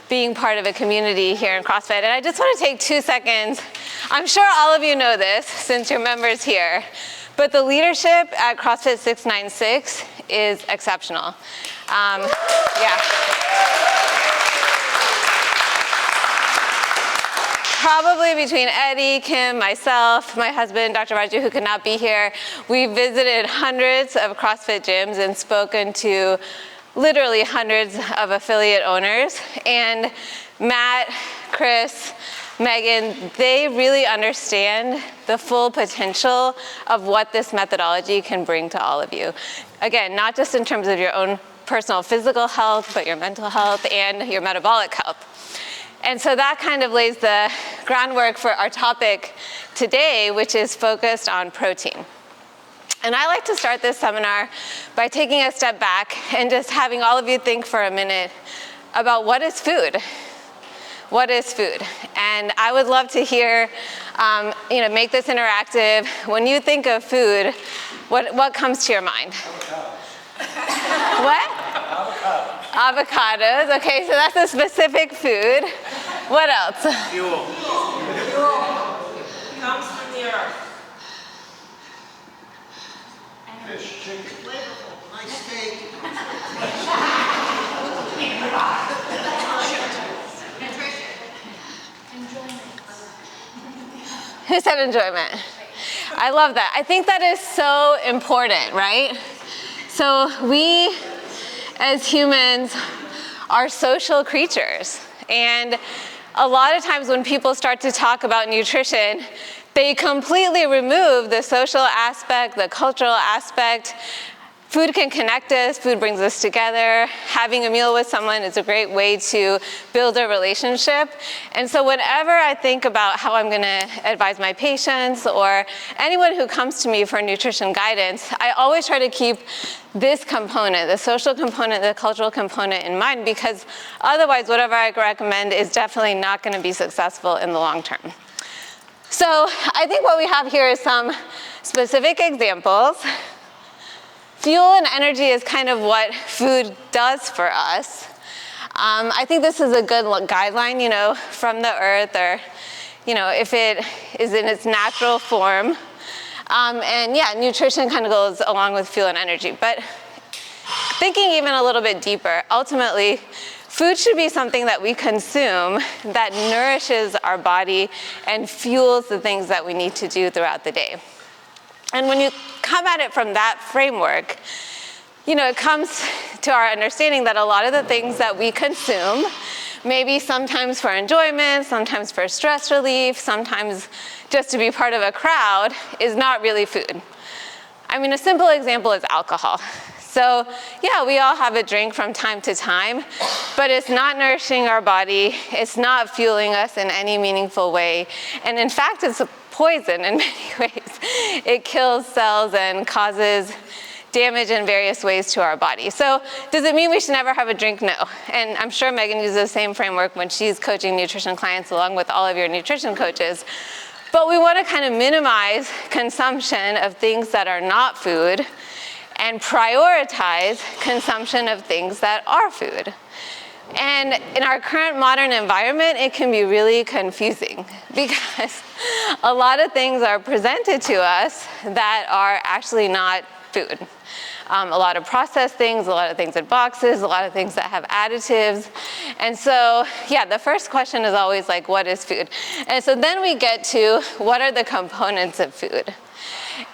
being part of a community here in CrossFit. And I just want to take 2 seconds. I'm sure all of you know this since you're members here, but the leadership at CrossFit 696 is exceptional. Yeah. Probably between Eddie, Kim, myself, my husband, Dr. Raju, who could not be here, we visited hundreds of CrossFit gyms and spoken to literally hundreds of affiliate owners. And Matt, Chris, Megan, they really understand the full potential of what this methodology can bring to all of you. Again, not just in terms of your own personal physical health, but your mental health and your metabolic health. And so that kind of lays the groundwork for our topic today, which is focused on protein. And I like to start this seminar by taking a step back and just having all of you think for a minute about what is food? What is food? And I would love to hear, make this interactive. When you think of food, what comes to your mind? What? Avocados. Okay, so that's a specific food. What else? Fuel. Comes from the earth. Fish, chicken, flavorful, nice steak. Nutrition. Enjoyment. Who said enjoyment? I love that. I think that is so important, right? So we, as humans, are social creatures. And a lot of times when people start to talk about nutrition, they completely remove the social aspect, the cultural aspect. Food can connect us, food brings us together. Having a meal with someone is a great way to build a relationship. And so whenever I think about how I'm gonna advise my patients or anyone who comes to me for nutrition guidance, I always try to keep this component, the social component, the cultural component in mind, because otherwise whatever I recommend is definitely not gonna be successful in the long term. So I think what we have here is some specific examples. Fuel and energy is kind of what food does for us. I think this is a good guideline, from the earth, or, if it is in its natural form. And yeah, nutrition kind of goes along with fuel and energy. But thinking even a little bit deeper, ultimately, food should be something that we consume that nourishes our body and fuels the things that we need to do throughout the day. And when you come at it from that framework, it comes to our understanding that a lot of the things that we consume, maybe sometimes for enjoyment, sometimes for stress relief, sometimes just to be part of a crowd, is not really food. I mean, a simple example is alcohol. So yeah, we all have a drink from time to time, but it's not nourishing our body, it's not fueling us in any meaningful way, and in fact, it's a poison in many ways. It kills cells and causes damage in various ways to our body. So does it mean we should never have a drink? No. And I'm sure Megan uses the same framework when she's coaching nutrition clients along with all of your nutrition coaches. But we want to kind of minimize consumption of things that are not food and prioritize consumption of things that are food. And in our current modern environment, it can be really confusing because a lot of things are presented to us that are actually not food. A lot of processed things, a lot of things in boxes, a lot of things that have additives. And so, yeah, the first question is always like, what is food? And so then we get to, what are the components of food?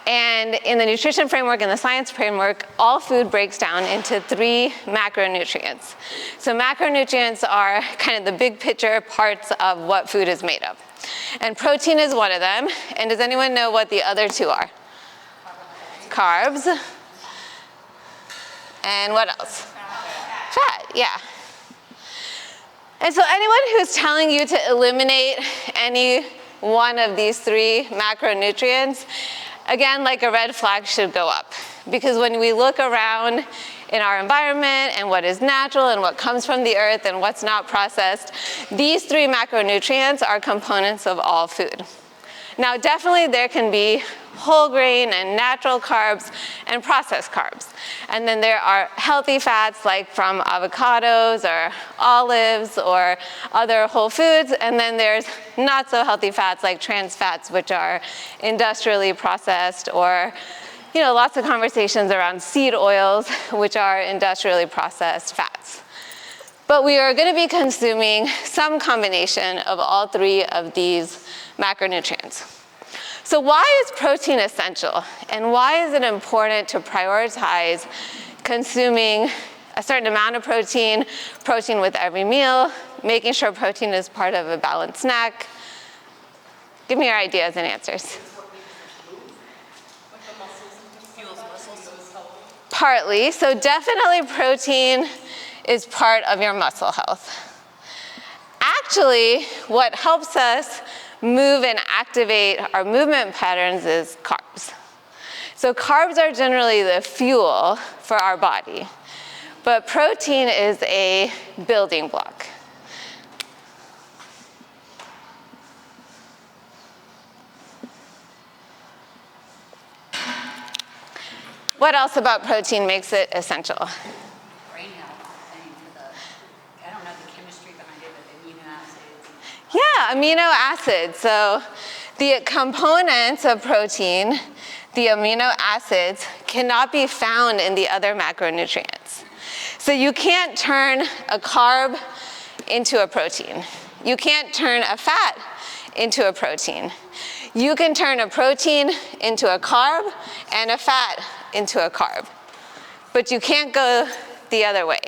And in the nutrition framework and the science framework, all food breaks down into 3 macronutrients. So macronutrients are kind of the big picture parts of what food is made of. And protein is one of them. And does anyone know what the other 2 are? Carbs. And what else? Fat, yeah. And so anyone who's telling you to eliminate any one of these 3 macronutrients, again, like a red flag should go up. Because when we look around in our environment and what is natural and what comes from the earth and what's not processed, these 3 macronutrients are components of all food. Now, definitely there can be whole grain and natural carbs and processed carbs. And then there are healthy fats like from avocados or olives or other whole foods. And then there's not so healthy fats like trans fats, which are industrially processed, or lots of conversations around seed oils, which are industrially processed fats. But we are going to be consuming some combination of all three of these macronutrients. So why is protein essential? And why is it important to prioritize consuming a certain amount of protein, protein with every meal, making sure protein is part of a balanced snack? Give me your ideas and answers. Partly. So definitely protein is part of your muscle health. Actually, what helps us move and activate our movement patterns is carbs. So carbs are generally the fuel for our body, but protein is a building block. What else about protein makes it essential? Brain health. I don't know the chemistry behind it, but amino acids. Yeah, amino acids. So the components of protein, the amino acids, cannot be found in the other macronutrients. So you can't turn a carb into a protein. You can't turn a fat into a protein. You can turn a protein into a carb and a fat into a carb, but you can't go the other way.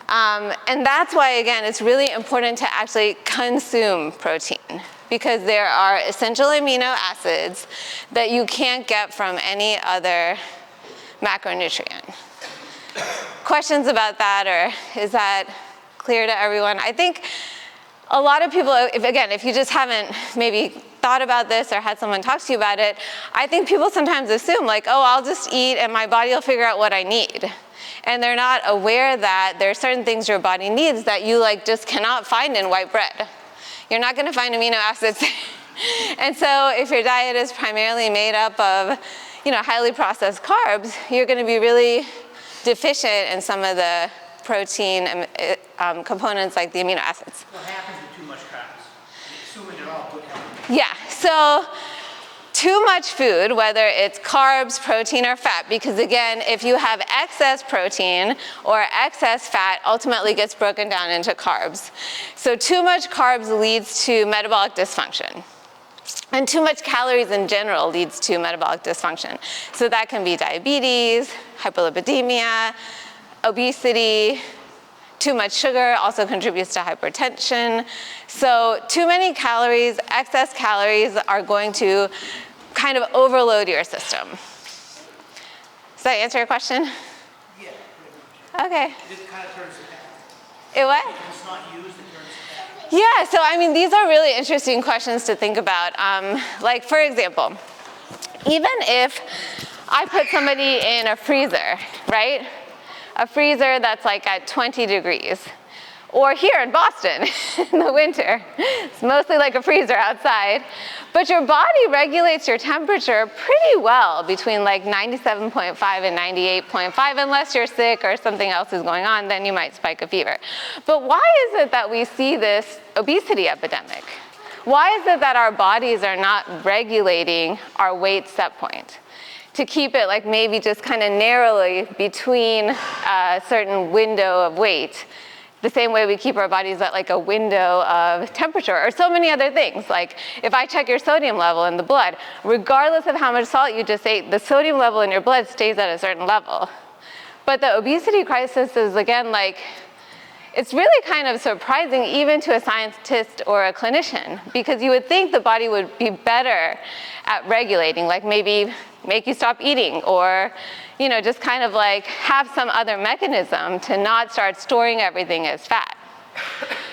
And that's why, again, it's really important to actually consume protein, because there are essential amino acids that you can't get from any other macronutrient. Questions about that, or is that clear to everyone? I think a lot of people, if you just haven't maybe thought about this or had someone talk to you about it, I think people sometimes assume like, oh, I'll just eat and my body will figure out what I need. And they're not aware that there are certain things your body needs that you just cannot find in white bread. You're not going to find amino acids. And so if your diet is primarily made up of highly processed carbs, you're going to be really deficient in some of the protein components like the amino acids. What happens with too much carbs? Assuming they're all good health. Yeah, so too much food, whether it's carbs, protein, or fat, because again, if you have excess protein or excess fat, ultimately gets broken down into carbs. So too much carbs leads to metabolic dysfunction. And too much calories in general leads to metabolic dysfunction. So that can be diabetes, hyperlipidemia, obesity. Too much sugar also contributes to hypertension. So too many calories, excess calories, are going to kind of overload your system. Does that answer your question? Yeah, pretty much. Okay. It kind of turns to fat. It what? If it's not used, it turns to fat. Yeah, so these are really interesting questions to think about. Like, for example, even if I put somebody in a freezer, right? A freezer that's at 20 degrees. Or here in Boston in the winter. It's mostly like a freezer outside. But your body regulates your temperature pretty well between 97.5 and 98.5, unless you're sick or something else is going on, then you might spike a fever. But why is it that we see this obesity epidemic? Why is it that our bodies are not regulating our weight set point to keep it maybe just kind of narrowly between a certain window of weight, the same way we keep our bodies at a window of temperature, or so many other things. If I check your sodium level in the blood, regardless of how much salt you just ate, the sodium level in your blood stays at a certain level. But the obesity crisis is, again, it's really kind of surprising even to a scientist or a clinician, because you would think the body would be better at regulating, maybe make you stop eating, or just kind of have some other mechanism to not start storing everything as fat.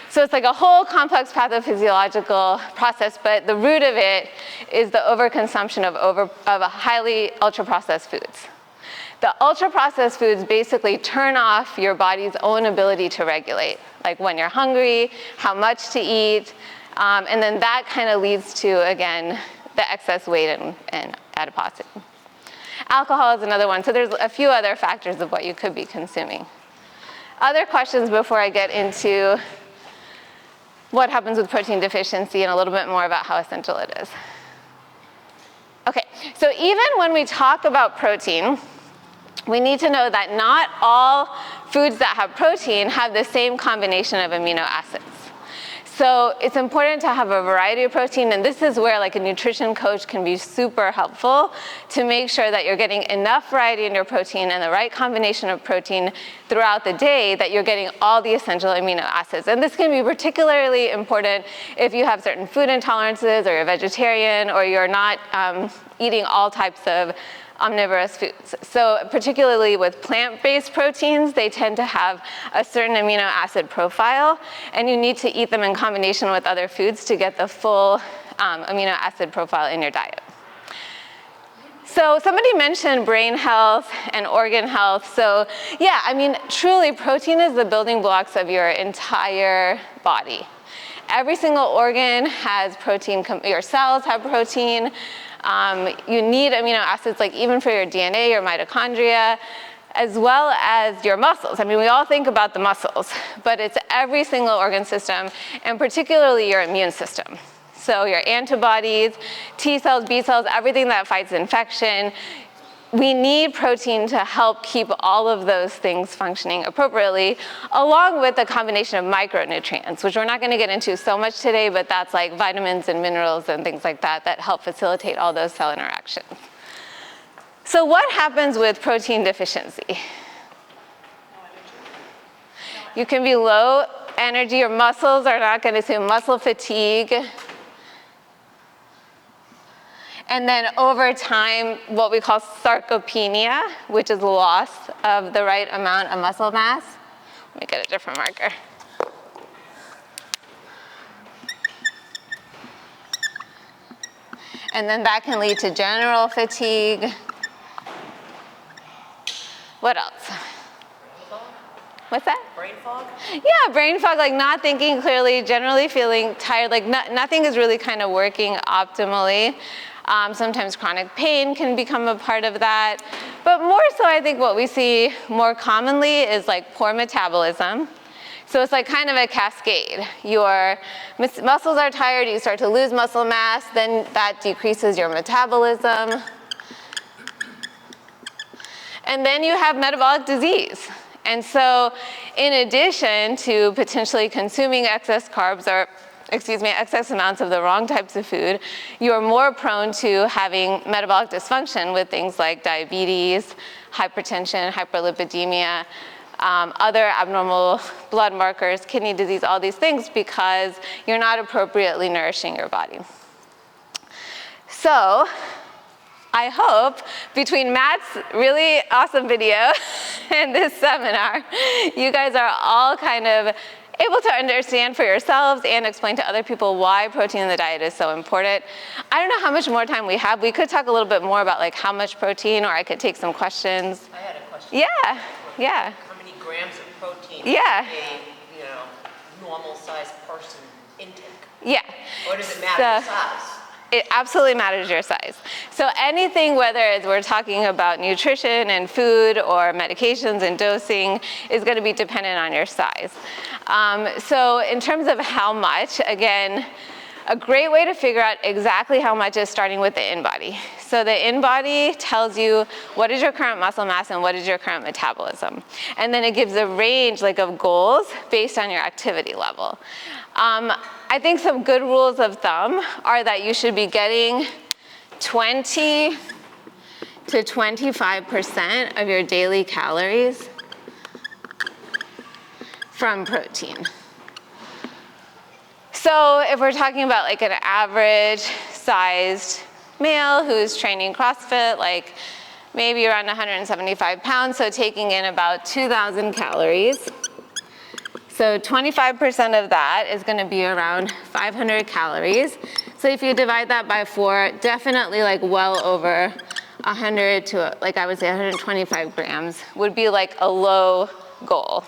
So it's a whole complex pathophysiological process, but the root of it is the overconsumption of highly ultra-processed foods. The ultra-processed foods basically turn off your body's own ability to regulate, when you're hungry, how much to eat, And then that kind of leads to, again, the excess weight and adiposity. Alcohol is another one. So there's a few other factors of what you could be consuming. Other questions before I get into what happens with protein deficiency and a little bit more about how essential it is. Okay, so even when we talk about protein, we need to know that not all foods that have protein have the same combination of amino acids. So it's important to have a variety of protein, and this is where like a nutrition coach can be super helpful to make sure that you're getting enough variety in your protein and the right combination of protein throughout the day, that you're getting all the essential amino acids. And this can be particularly important if you have certain food intolerances, or you're vegetarian, or you're not eating all types of omnivorous foods. So particularly with plant-based proteins, they tend to have a certain amino acid profile, and you need to eat them in combination with other foods to get the full amino acid profile in your diet. So somebody mentioned brain health and organ health. So yeah, I mean, truly protein is the building blocks of your entire body. Every single organ has protein, your cells have protein. You need amino acids, like even for your DNA, your mitochondria, as well as your muscles. I mean, we all think about the muscles, but it's every single organ system, and particularly your immune system. So your antibodies, T cells, B cells, everything that fights infection. We need protein to help keep all of those things functioning appropriately, along with a combination of micronutrients, which we're not going to get into so much today, but that's like vitamins and minerals and things like that that help facilitate all those cell interactions. So what happens with protein deficiency? You can be low energy, your muscles are not going to see muscle fatigue. And then over time, what we call sarcopenia, which is loss of the right amount of muscle mass. Let me get a different marker. And then that can lead to general fatigue. What else? What's that? Brain fog? Yeah, brain fog, like not thinking clearly, generally feeling tired, like nothing is really kind of working optimally. Sometimes chronic pain can become a part of that. But more so, I think what we see more commonly is like poor metabolism. So it's like kind of a cascade. Your muscles are tired, you start to lose muscle mass, then that decreases your metabolism. And then you have metabolic disease. And so in addition to potentially consuming excess carbs or excess amounts of the wrong types of food, you're more prone to having metabolic dysfunction with things like diabetes, hypertension, hyperlipidemia, other abnormal blood markers, kidney disease, all these things, because you're not appropriately nourishing your body. So I hope between Matt's really awesome video and this seminar, you guys are all kind of able to understand for yourselves and explain to other people why protein in the diet is so important. I don't know how much more time we have. We could talk a little bit more about like how much protein, or I could take some questions. I had a question. Yeah. How many grams of protein Yeah. a normal sized person intake? Yeah. Or does it matter the size? It absolutely matters your size. So anything, whether it's we're talking about nutrition and food or medications and dosing, is going to be dependent on your size. So in terms of how much, again, a great way to figure out exactly how much is starting with the in-body. So the in-body tells you what is your current muscle mass and what is your current metabolism. And then it gives a range like of goals based on your activity level. I think some good rules of thumb are that you should be getting 20 to 25% of your daily calories from protein. So if we're talking about like an average sized male who's training CrossFit, like maybe around 175 pounds, so taking in about 2,000 calories. So 25% of that is going to be around 500 calories. So if you divide that by 4, definitely like well over 100 to like I would say 125 grams would be like a low goal.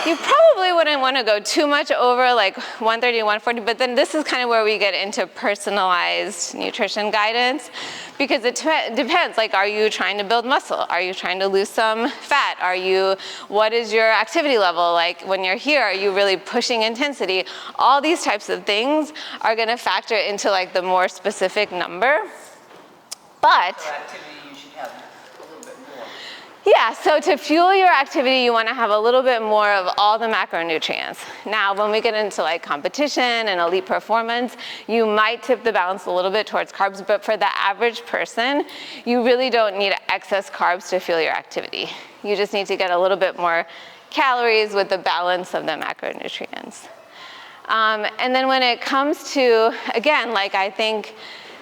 You probably wouldn't want to go too much over like 130 to 140, but then this is kind of where we get into personalized nutrition guidance, because it depends. Like, are you trying to build muscle? Are you trying to lose some fat? What is your activity level? Like, when you're here, are you really pushing intensity? All these types of things are going to factor into like the more specific number. But So activity, you should have a little bit more. yeah, so to fuel your activity, you want to have a little bit more of all the macronutrients. Now, when we get into like competition and elite performance, you might tip the balance a little bit towards carbs, but for the average person, you really don't need excess carbs to fuel your activity. You just need to get a little bit more calories with the balance of the macronutrients. And then when it comes to, again, like I think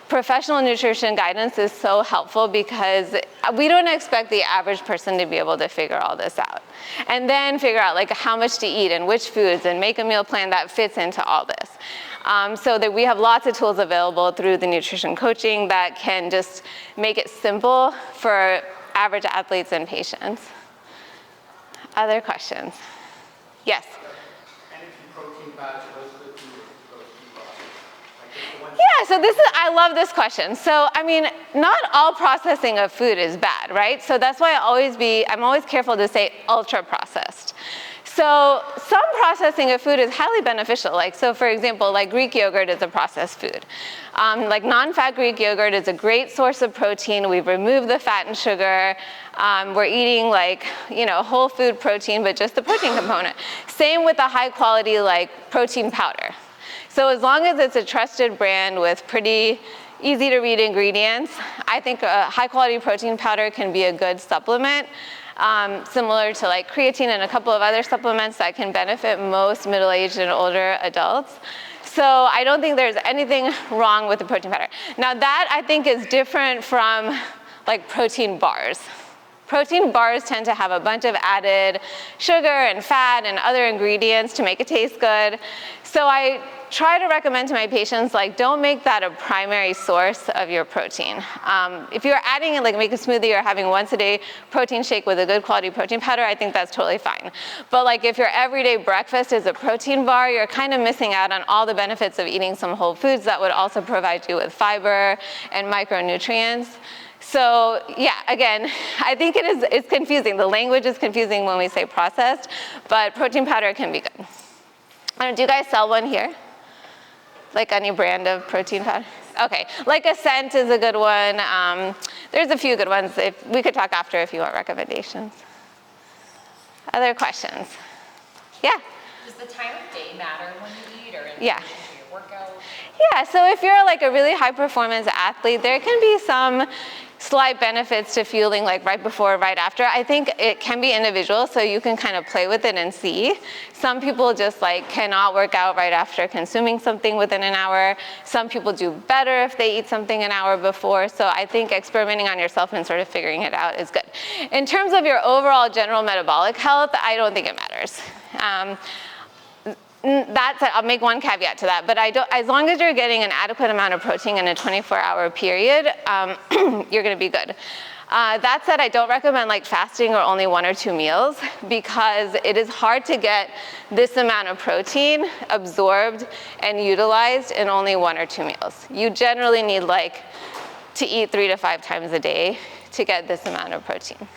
professional nutrition guidance is so helpful because we don't expect the average person to be able to figure all this out. And then figure out like how much to eat and which foods and make a meal plan that fits into all this. So that we have lots of tools available through the nutrition coaching that can just make it simple for average athletes and patients. Other questions? Yes? Energy protein bars, are those good for those people? Yeah, so I love this question. So, I mean, not all processing of food is bad, right? So that's why I'm always careful to say ultra processed. So some processing of food is highly beneficial. Like, so for example, like Greek yogurt is a processed food. Like non-fat Greek yogurt is a great source of protein. We've removed the fat and sugar. We're eating like, whole food protein, but just the protein component. Same with the high quality like protein powder. So as long as it's a trusted brand with pretty easy to read ingredients, I think a high quality protein powder can be a good supplement, similar to like creatine and a couple of other supplements that can benefit most middle-aged and older adults. So I don't think there's anything wrong with the protein powder. Now that I think is different from like protein bars. Protein bars tend to have a bunch of added sugar and fat and other ingredients to make it taste good. So I try to recommend to my patients, like, don't make that a primary source of your protein. If you're adding it, like make a smoothie or having once a day protein shake with a good quality protein powder, I think that's totally fine. But like if your everyday breakfast is a protein bar, you're kind of missing out on all the benefits of eating some whole foods that would also provide you with fiber and micronutrients. So yeah, again, I think it's confusing. The language is confusing when we say processed, but protein powder can be good. Do you guys sell one here? Like any brand of protein powder? Okay, like Ascent is a good one. There's a few good ones. We could talk after if you want recommendations. Other questions? Yeah? Does the time of day matter when you eat or in Yeah. relation to your workout? Yeah, so if you're like a really high performance athlete, there can be some slight benefits to fueling like right before, right after. I think it can be individual, so you can kind of play with it and see. Some people just like cannot work out right after consuming something within an hour. Some people do better if they eat something an hour before. So I think experimenting on yourself and sort of figuring it out is good. In terms of your overall general metabolic health, I don't think it matters. That said, I'll make one caveat to that, but as long as you're getting an adequate amount of protein in a 24-hour period, you're gonna be good. That said, I don't recommend like fasting or only 1 or 2 meals because it is hard to get this amount of protein absorbed and utilized in only 1 or 2 meals. You generally need like to eat 3 to 5 times a day to get this amount of protein.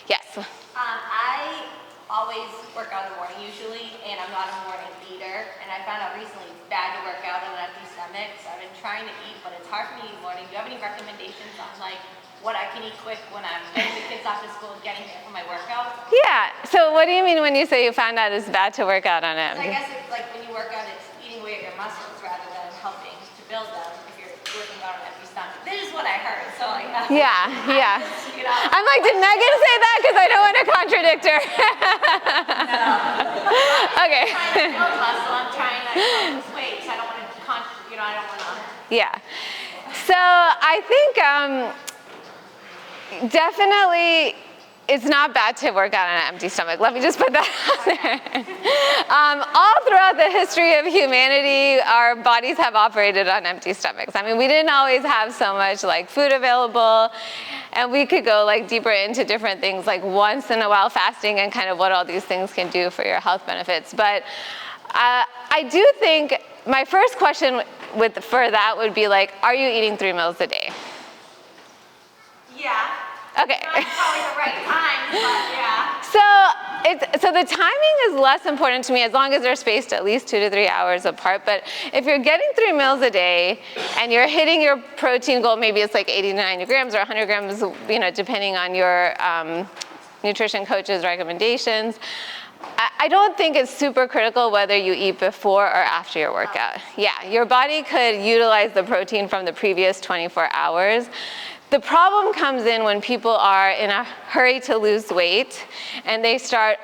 Yes? I always work out in the morning usually, and I'm not a morning eater, and I found out recently it's bad to work out on an empty stomach, so I've been trying to eat, but it's hard for me in the morning. Do you have any recommendations on like what I can eat quick when I'm getting the kids off to school and getting there for my workout? Yeah, so what do you mean when you say you found out it's bad to work out on it? I guess it's like when you work out, it's eating away at your muscles rather than helping to build them if you're working out on an empty stomach. This is what I heard, so like Yeah. you know. I'm like, did Megan say that? Because I don't want to contradict her. Okay. I'm trying to build muscle. I'm trying to lose weight, so I don't want to, I don't want to. Yeah. So I think definitely it's not bad to work out on an empty stomach. Let me just put that out there. All throughout the history of humanity, our bodies have operated on empty stomachs. I mean, we didn't always have so much like food available, and we could go like deeper into different things like once in a while fasting and kind of what all these things can do for your health benefits. But I do think my first question for that would be like, are you eating 3 meals a day? Yeah. Okay. Not probably the right time, but yeah. So the timing is less important to me as long as they're spaced at least 2 to 3 hours apart. But if you're getting 3 meals a day and you're hitting your protein goal, maybe it's like 80 to 90 grams or 100 grams, you know, depending on your nutrition coach's recommendations. I don't think it's super critical whether you eat before or after your workout. Yeah, your body could utilize the protein from the previous 24 hours. The problem comes in when people are in a hurry to lose weight and they start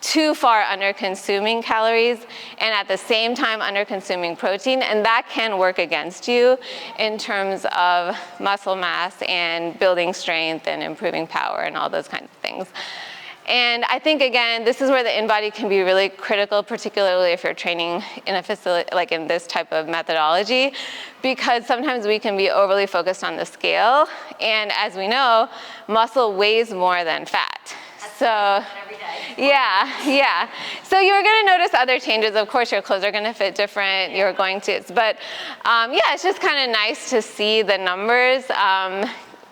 too far under consuming calories and at the same time under consuming protein, and that can work against you in terms of muscle mass and building strength and improving power and all those kinds of things. And I think, again, this is where the in-body can be really critical, particularly if you're training in a facility, like in this type of methodology, because sometimes we can be overly focused on the scale. And as we know, muscle weighs more than fat. So, Every day. yeah. So you're gonna notice other changes. Of course, your clothes are gonna fit different. You're going to, but yeah, it's just kind of nice to see the numbers.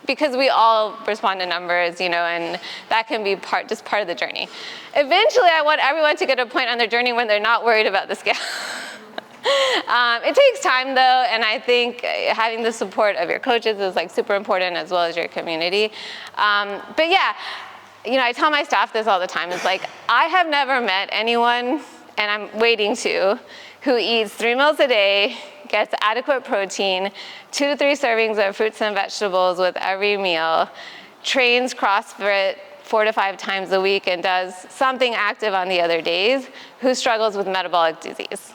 Because we all respond to numbers, you know, and that can be just part of the journey. Eventually, I want everyone to get a point on their journey when they're not worried about the scale. It takes time, though, and I think having the support of your coaches is like super important, as well as your community. But yeah, you know, I tell my staff this all the time. It's like, I have never met anyone, and I'm waiting to, who eats 3 meals a day, gets adequate protein, 2 to 3 servings of fruits and vegetables with every meal, trains CrossFit 4 to 5 times a week, and does something active on the other days, who struggles with metabolic disease.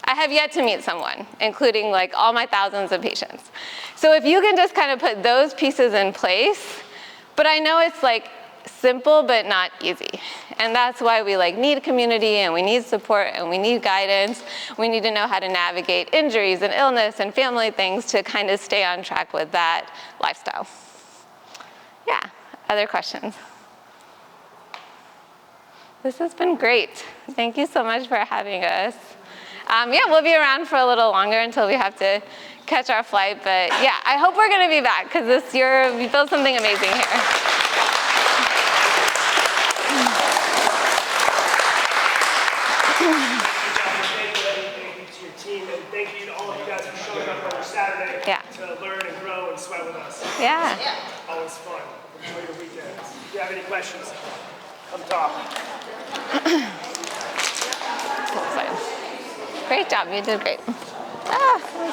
I have yet to meet someone, including like all my thousands of patients. So if you can just kind of put those pieces in place, but I know it's like simple but not easy. And that's why we like need community, and we need support, and we need guidance. We need to know how to navigate injuries and illness and family things to kind of stay on track with that lifestyle. Yeah, other questions? This has been great. Thank you so much for having us. Yeah, we'll be around for a little longer until we have to catch our flight, but yeah, I hope we're gonna be back, because this year we built something amazing here. Thank you to all of you guys for showing up on Saturday to learn and grow and sweat with us. Yeah. Always fun. Enjoy your weekends. If you have any questions, come talk. Great job, you did great.